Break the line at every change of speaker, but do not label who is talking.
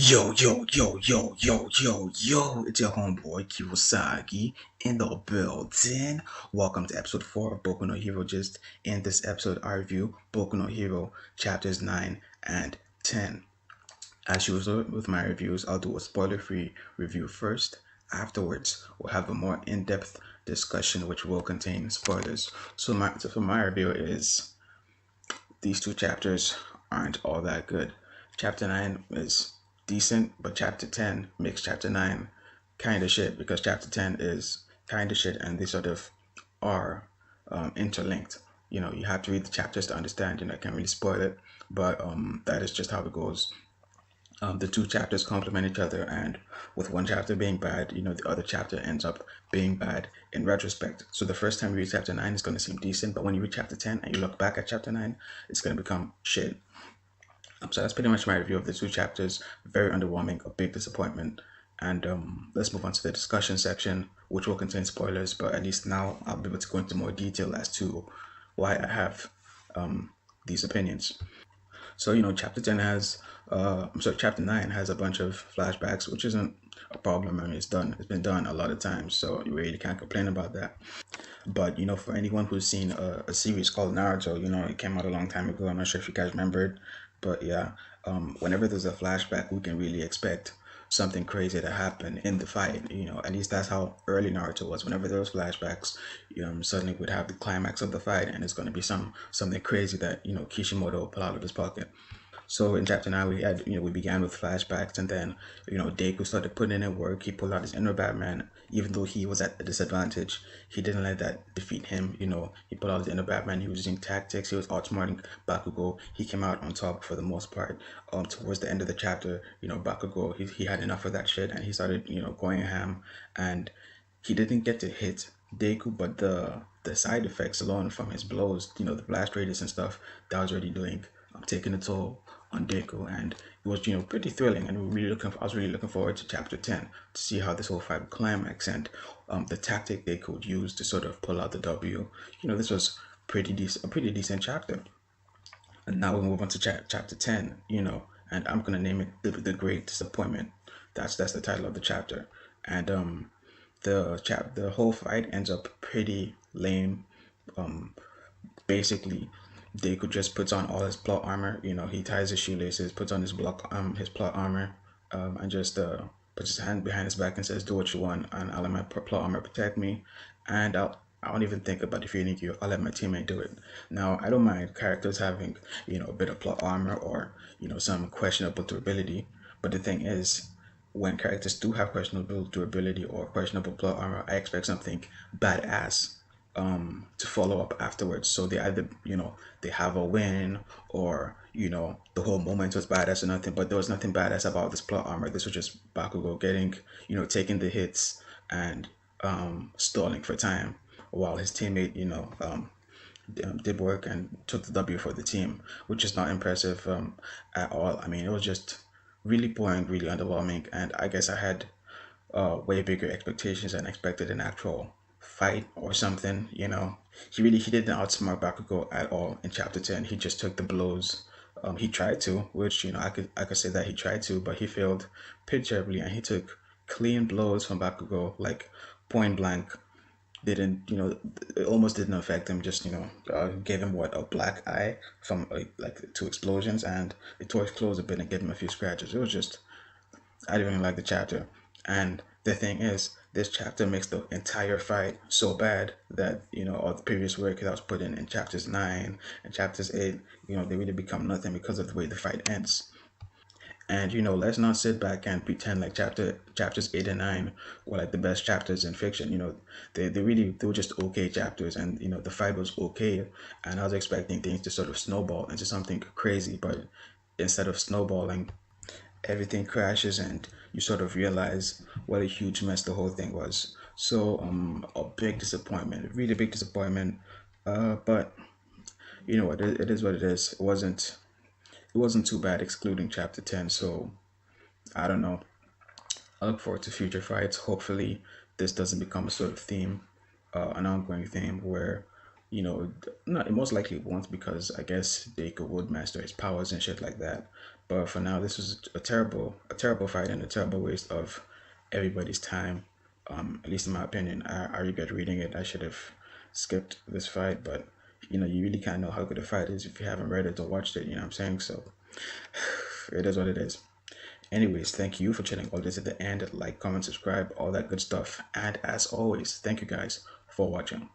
Yo, it's your homeboy Kiiro in the building. Welcome to episode 4 of Boku no Hero. Just in this episode, I review Boku no Hero chapters 9 and 10. As usual with my reviews, I'll do a spoiler-free review first. Afterwards, we'll have a more in-depth discussion which will contain spoilers. So my review is these two chapters aren't all that good. Chapter 9 is decent, but chapter 10 makes chapter 9 kind of shit because chapter 10 is kind of shit and they sort of are interlinked. You have to read the chapters to understand. I can't really spoil it, but that is just how it goes. The two chapters complement each other, and with one chapter being bad, the other chapter ends up being bad in retrospect. So the first time you read chapter 9 is going to seem decent, but when you read chapter 10 and you look back at chapter 9, it's going to become shit. So that's pretty much my review of the two chapters. Very underwhelming, a big disappointment. And let's move on to the discussion section, which will contain spoilers, but at least now I'll be able to go into more detail as to why I have these opinions. So chapter 9 has a bunch of flashbacks, which isn't a problem. I mean, it's been done a lot of times, so you really can't complain about that. But for anyone who's seen a series called Naruto, it came out a long time ago. I'm not sure if you guys remember it, but yeah, whenever there's a flashback, we can really expect something crazy to happen in the fight. At least that's how early Naruto was. Whenever there was flashbacks, suddenly we'd have the climax of the fight, and it's going to be something crazy that Kishimoto pull out of his pocket. So in chapter 9, we began with flashbacks, and then Deku started putting in work. He pulled out his inner Batman, even though he was at a disadvantage. He didn't let that defeat him. He pulled out his inner Batman. He was using tactics. He was outsmarting Bakugou. He came out on top for the most part. Towards the end of the chapter, Bakugou he had enough of that shit, and he started going ham, and he didn't get to hit Deku, but the side effects alone from his blows, the blast radius and stuff, that was already doing taking a toll on Deku, and it was pretty thrilling, and I was really looking forward to chapter 10 to see how this whole fight would climax, and the tactic they could use to sort of pull out the W. This was a pretty decent chapter. And now we move on to chapter 10, and I'm gonna name it the Great Disappointment. That's the title of the chapter, and the whole fight ends up pretty lame. Basically, Deku just puts on all his plot armor. He ties his shoelaces, puts on his plot armor, and just puts his hand behind his back and says, "Do what you want, and I'll let my plot armor protect me." And I won't even think about defeating you. I'll let my teammate do it. Now, I don't mind characters having a bit of plot armor or some questionable durability, but the thing is, when characters do have questionable durability or questionable plot armor, I expect something badass to follow up afterwards. So they either they have a win, or the whole moment was badass or nothing, but there was nothing badass about this plot armor. This was just Bakugou getting taking the hits and stalling for time while his teammate did work and took the W for the team, which is not impressive at all. I mean, it was just really boring, really underwhelming, and I guess I had way bigger expectations and expected an actual fight or something. He didn't outsmart Bakugou at all in chapter 10. He just took the blows. He tried to, which I could say that he tried to, but he failed pitiably, and he took clean blows from Bakugou, like point blank. Didn't it almost didn't affect him. Just gave him a black eye from like two explosions, and it tore his clothes a bit and gave him a few scratches. It was just, I didn't even like the chapter. And the thing is, this chapter makes the entire fight so bad that all the previous work that was put in chapters 9 and chapters 8, they really become nothing because of the way the fight ends. And let's not sit back and pretend like chapters 8 and 9 were like the best chapters in fiction. They were just okay chapters, and the fight was okay, and I was expecting things to sort of snowball into something crazy, but instead of snowballing, everything crashes, and you sort of realize what a huge mess the whole thing was. So a big disappointment, really big disappointment. But you know what, it is what it is. It wasn't too bad excluding chapter 10. So I don't know, I look forward to future fights. Hopefully this doesn't become a sort of theme, an ongoing theme where you know, not most likely it won't, because I guess Deku would master his powers and shit like that. But for now, this was a terrible fight and a terrible waste of everybody's time. At least in my opinion, I regret reading it. I should have skipped this fight, but you know, you really can't know how good a fight is if you haven't read it or watched it. You know what I'm saying? So it is what it is. Anyways, thank you for chilling all this at the end. Like, comment, subscribe, all that good stuff. And as always, thank you guys for watching.